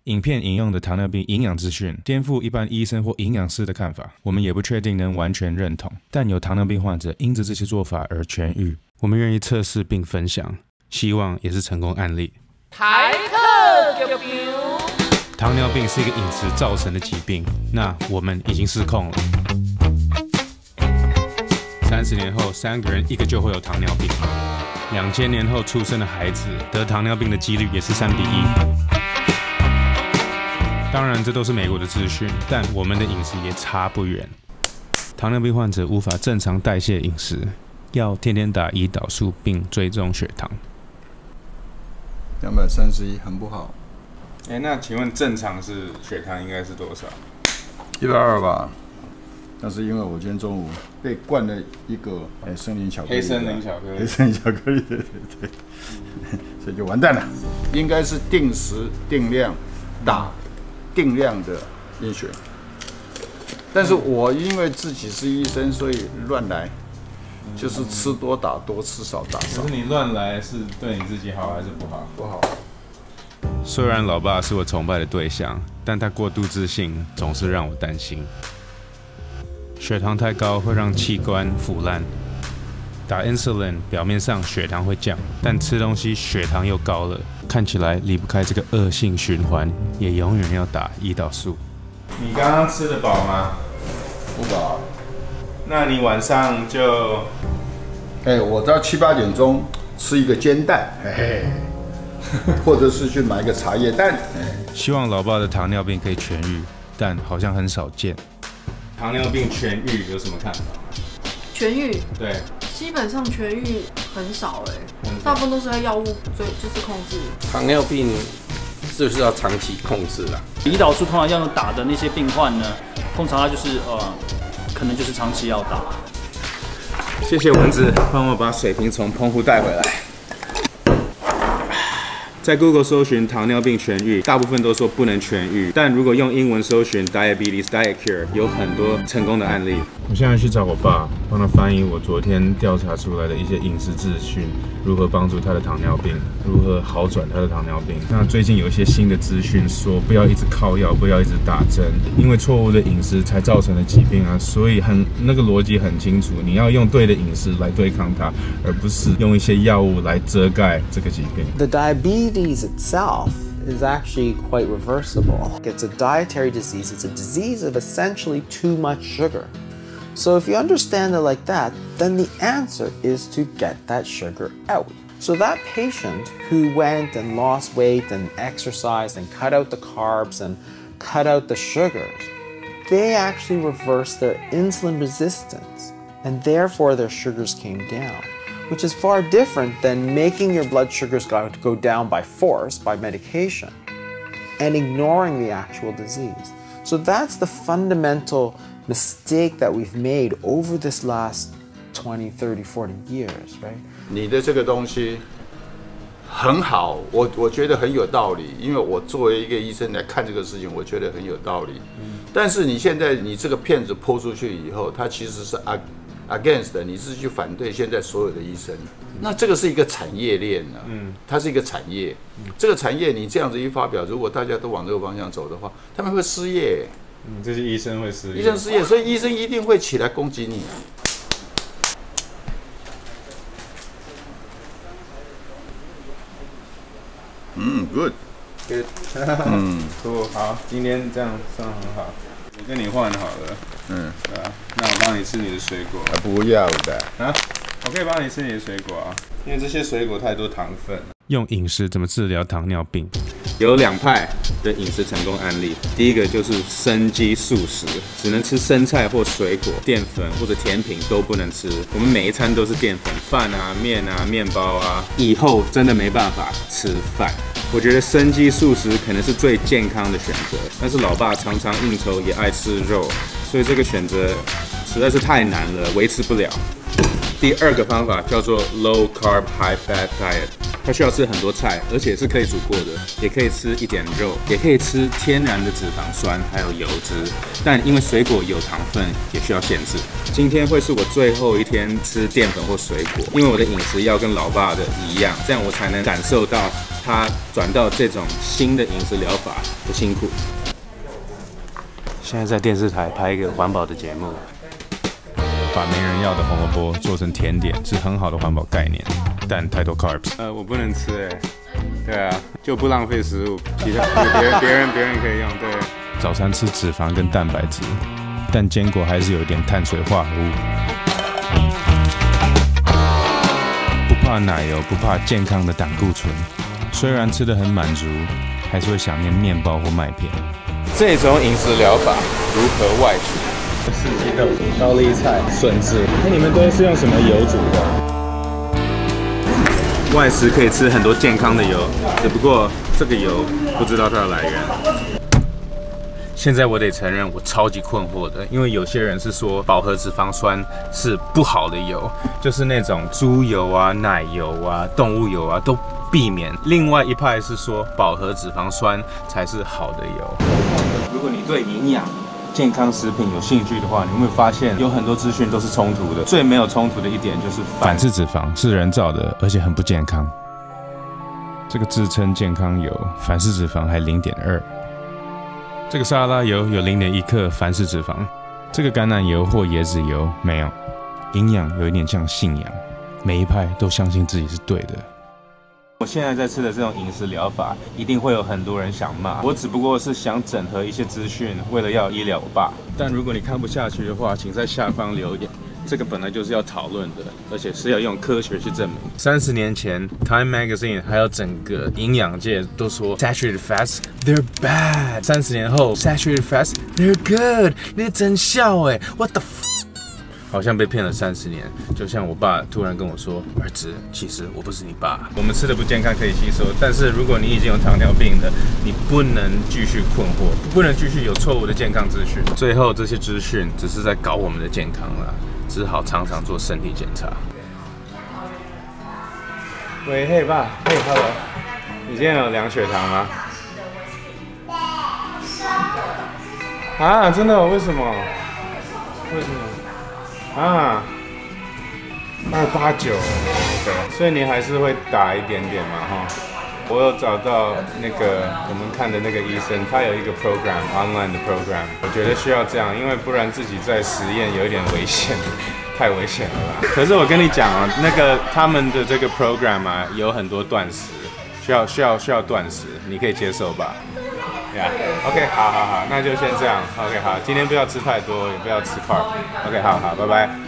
影片引用的糖尿病营养资讯颠覆一般医生或营养师的看法，我们也不确定能完全认同。但有糖尿病患者因着这些做法而痊愈，我们愿意测试并分享，希望也是成功案例。台客糖尿病是一个饮食造成的疾病，那我们已经失控了。30年后，3个人1个就会有糖尿病。2000年后出生的孩子得糖尿病的几率也是3比1。当然，这都是美国的资讯，但我们的饮食也差不远。糖尿病患者无法正常代谢饮食，要天天打胰岛素并追踪血糖。231很不好。那请问正常是血糖应该是多少？120吧。但是因为我今天中午被灌了一个森林巧克力，黑森林巧克力，对，所以就完蛋了。应该是定时定量打定量的验血，但是我因为自己是医生，所以乱来，就是吃多打多，吃少打少。可是你乱来是对你自己好还是不好？不好。虽然老爸是我崇拜的对象，但他过度自信总是让我担心。血糖太高会让器官腐烂，打 insulin 表面上血糖会降，但吃东西血糖又高了，看起来离不开这个恶性循环，也永远要打胰岛素。你刚刚吃得饱吗？不饱。那你晚上就……我到7、8点钟吃一个煎蛋，或者是去买一个茶叶蛋。希望老爸的糖尿病可以痊愈，但好像很少见。糖尿病痊愈有什么看法？痊愈？对，基本上痊愈很少大部分都是在药物就是控制。糖尿病就是要长期控制啦。胰岛素通常要打的那些病患呢，通常他就是可能就是长期要打。谢谢蚊子，帮我把水瓶从澎湖带回来。在 Google 搜寻糖尿病痊愈，大部分都说不能痊愈，但如果用英文搜寻 Diabetes Diet Cure， 有很多成功的案例。我现在去找我爸，帮他翻译我昨天调查出来的一些饮食资讯，如何帮助他的糖尿病，如何好转他的糖尿病。那最近有一些新的资讯说，不要一直靠药，不要一直打针，因为错误的饮食才造成的疾病啊。所以那个逻辑很清楚，你要用对的饮食来对抗它，而不是用一些药物来遮盖这个疾病。The diabetes itself is actually quite reversible. It's a dietary disease. It's a disease of essentially too much sugar. So if you understand it like that, then the answer is to get that sugar out. So that patient who went and lost weight and exercised and cut out the carbs and cut out the sugars, they actually reversed their insulin resistance, and therefore their sugars came down, which is far different than making your blood sugars go down by force, by medication, and ignoring the actual disease. So that's the fundamental mistake that we've made over this last 20, 30, 40 years, right? 你的这个东西很好，我觉得很有道理，因为我作为一个医生来看这个事情，我觉得很有道理。但是你现在你这个片子播出去以后，它其实是against 的，你是去反对现在所有的医生，那这个是一个产业链啊，它是一个产业，这个产业你这样子一发表，如果大家都往这个方向走的话，他们会失业，这些医生会失业，医生失业，所以医生一定会起来攻击你。Good， cool， 好，今天这样算很好，我跟你换好了，对啊，那我帮你吃你的水果，不要的啊，我可以帮你吃你的水果啊，因为这些水果太多糖分。用饮食怎么治疗糖尿病？有2派的饮食成功案例，第一个就是生机素食，只能吃生菜或水果，淀粉或者甜品都不能吃。我们每一餐都是淀粉，饭啊、面啊、面包啊，以后真的没办法吃饭。我觉得生机素食可能是最健康的选择，但是老爸常常应酬也爱吃肉，所以这个选择实在是太难了，维持不了。第2个方法叫做 Low Carb High Fat Diet， 它需要吃很多菜，而且是可以煮过的，也可以吃一点肉，也可以吃天然的脂肪酸，还有油脂。但因为水果有糖分，也需要限制。今天会是我最后一天吃淀粉或水果，因为我的饮食要跟老爸的一样，这样我才能感受到他转到这种新的饮食疗法的辛苦。现在在电视台拍一个环保的节目，把没人要的红萝卜做成甜点是很好的环保概念，但太多 carbs。我不能吃哎。对啊，就不浪费食物，其他别人可以用。对，早餐吃脂肪跟蛋白质，但坚果还是有一点碳水化合物。不怕奶油，不怕健康的胆固醇，虽然吃得很满足，还是会想念面包或麦片。这种饮食疗法如何外食？四季豆腐、高丽菜、笋子，那你们都是用什么油煮的？外食可以吃很多健康的油，只不过这个油不知道它的来源。现在我得承认，我超级困惑的，因为有些人是说饱和脂肪酸是不好的油，就是那种猪油啊、奶油啊、动物油啊都避免。另外一派是说饱和脂肪酸才是好的油。如果你对营养、健康食品有兴趣的话，你会发现有很多资讯都是冲突的。最没有冲突的一点就是反式脂肪是人造的，而且很不健康。这个自称健康油，反式脂肪还0.2。这个沙拉油有0.1克反式脂肪，这个橄榄油或椰子油没有。营养有一点像信仰，每一派都相信自己是对的。我现在在吃的这种饮食疗法，一定会有很多人想骂我，只不过是想整合一些资讯，为了要医疗罢。但如果你看不下去的话，请在下方留言。这个本来就是要讨论的，而且是要用科学去证明。30年前 ，Time Magazine 还有整个营养界都说 saturated fats they're bad。30年后 ，saturated fats they're good。那真笑哎 ，What the f？ 好像被骗了30年，就像我爸突然跟我说：“儿子，其实我不是你爸。”我们吃的不健康可以吸收，但是如果你已经有糖尿病的，你不能继续困惑，不能继续有错误的健康资讯。最后这些资讯只是在搞我们的健康啦。只好常常做身体检查。喂，嘿爸，嘿 ，Hello， 你今天有量血糖吗？啊，真的？为什么？为什么？啊，289，对，所以你还是会打一点点嘛，哈。我有找到那个我们看的那个医生，他有一个 program online 的 program， 我觉得需要这样，因为不然自己在实验有一点危险，太危险了啦。可是我跟你讲啊，那个他们的这个 program 啊，有很多断食，需要断食，你可以接受吧？对啊 ，OK， 好，那就先这样 ，OK， 好，今天不要吃太多，也不要吃 carb，OK， 好，拜拜。